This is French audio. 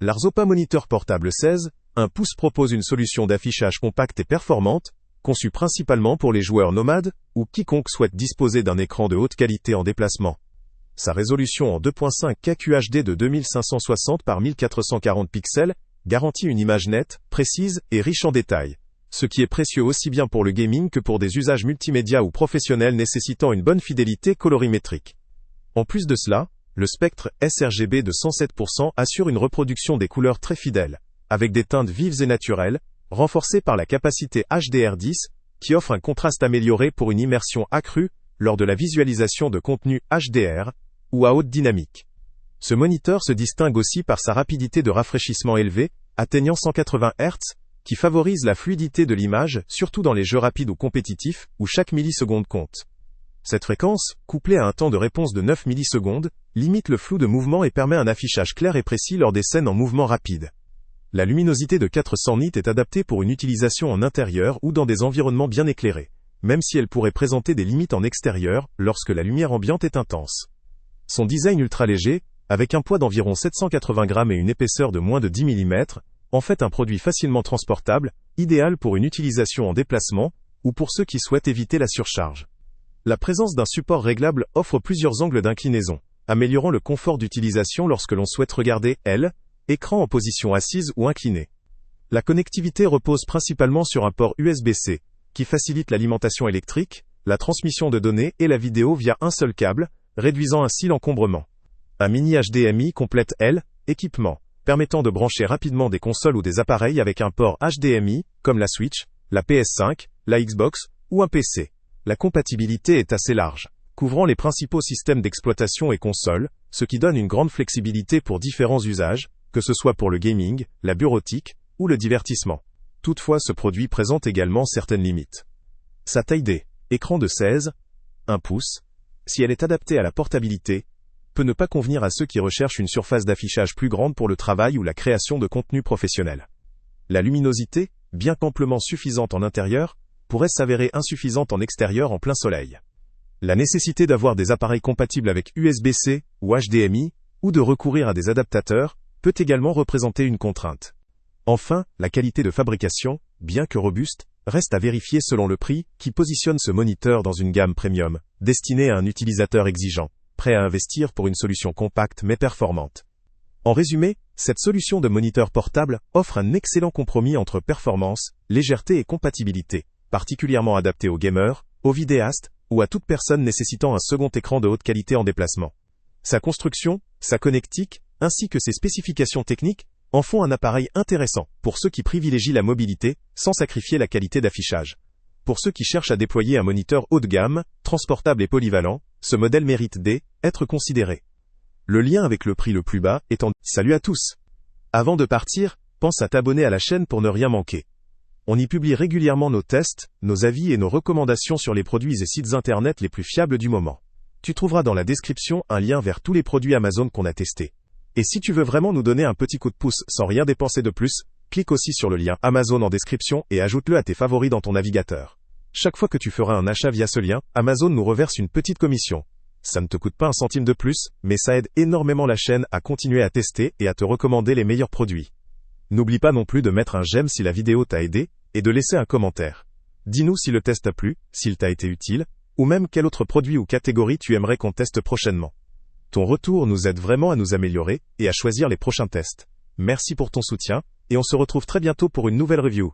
L'Arzopa Moniteur Portable 16, 1 pouce propose une solution d'affichage compacte et performante, conçue principalement pour les joueurs nomades, ou quiconque souhaite disposer d'un écran de haute qualité en déplacement. Sa résolution en 2.5K QHD de 2560 par 1440 pixels, garantit une image nette, précise et riche en détails. Ce qui est précieux aussi bien pour le gaming que pour des usages multimédia ou professionnels nécessitant une bonne fidélité colorimétrique. En plus de cela, le spectre sRGB de 107% assure une reproduction des couleurs très fidèle, avec des teintes vives et naturelles, renforcées par la capacité HDR10, qui offre un contraste amélioré pour une immersion accrue lors de la visualisation de contenu HDR ou à haute dynamique. Ce moniteur se distingue aussi par sa rapidité de rafraîchissement élevée, atteignant 180 Hz, qui favorise la fluidité de l'image, surtout dans les jeux rapides ou compétitifs, où chaque milliseconde compte. Cette fréquence, couplée à un temps de réponse de 9 millisecondes, limite le flou de mouvement et permet un affichage clair et précis lors des scènes en mouvement rapide. La luminosité de 400 nits est adaptée pour une utilisation en intérieur ou dans des environnements bien éclairés, même si elle pourrait présenter des limites en extérieur lorsque la lumière ambiante est intense. Son design ultra léger, avec un poids d'environ 780 grammes et une épaisseur de moins de 10 mm, en fait un produit facilement transportable, idéal pour une utilisation en déplacement, ou pour ceux qui souhaitent éviter la surcharge. La présence d'un support réglable offre plusieurs angles d'inclinaison, améliorant le confort d'utilisation lorsque l'on souhaite regarder écran en position assise ou inclinée. La connectivité repose principalement sur un port USB-C, qui facilite l'alimentation électrique, la transmission de données et la vidéo via un seul câble, réduisant ainsi l'encombrement. Un mini HDMI complète équipement, permettant de brancher rapidement des consoles ou des appareils avec un port HDMI, comme la Switch, la PS5, la Xbox, ou un PC. La compatibilité est assez large, couvrant les principaux systèmes d'exploitation et consoles, ce qui donne une grande flexibilité pour différents usages, que ce soit pour le gaming, la bureautique, ou le divertissement. Toutefois, ce produit présente également certaines limites. Sa taille d'écran de 1 pouce, si elle est adaptée à la portabilité, peut ne pas convenir à ceux qui recherchent une surface d'affichage plus grande pour le travail ou la création de contenu professionnel. La luminosité, bien qu'amplement suffisante en intérieur, pourrait s'avérer insuffisante en extérieur en plein soleil. La nécessité d'avoir des appareils compatibles avec USB-C ou HDMI, ou de recourir à des adaptateurs, peut également représenter une contrainte. Enfin, la qualité de fabrication, bien que robuste, reste à vérifier selon le prix, qui positionne ce moniteur dans une gamme premium, destinée à un utilisateur exigeant, prêt à investir pour une solution compacte mais performante. En résumé, cette solution de moniteur portable offre un excellent compromis entre performance, légèreté et compatibilité, particulièrement adapté aux gamers, aux vidéastes, ou à toute personne nécessitant un second écran de haute qualité en déplacement. Sa construction, sa connectique, ainsi que ses spécifications techniques, en font un appareil intéressant pour ceux qui privilégient la mobilité, sans sacrifier la qualité d'affichage. Pour ceux qui cherchent à déployer un moniteur haut de gamme, transportable et polyvalent, ce modèle mérite d'être considéré. Le lien avec le prix le plus bas est en... Salut à tous! Avant de partir, pense à t'abonner à la chaîne pour ne rien manquer. On y publie régulièrement nos tests, nos avis et nos recommandations sur les produits et sites internet les plus fiables du moment. Tu trouveras dans la description un lien vers tous les produits Amazon qu'on a testés. Et si tu veux vraiment nous donner un petit coup de pouce sans rien dépenser de plus, clique aussi sur le lien Amazon en description et ajoute-le à tes favoris dans ton navigateur. Chaque fois que tu feras un achat via ce lien, Amazon nous reverse une petite commission. Ça ne te coûte pas un centime de plus, mais ça aide énormément la chaîne à continuer à tester et à te recommander les meilleurs produits. N'oublie pas non plus de mettre un j'aime si la vidéo t'a aidé, et de laisser un commentaire. Dis-nous si le test t'a plu, s'il t'a été utile, ou même quel autre produit ou catégorie tu aimerais qu'on teste prochainement. Ton retour nous aide vraiment à nous améliorer, et à choisir les prochains tests. Merci pour ton soutien, et on se retrouve très bientôt pour une nouvelle review.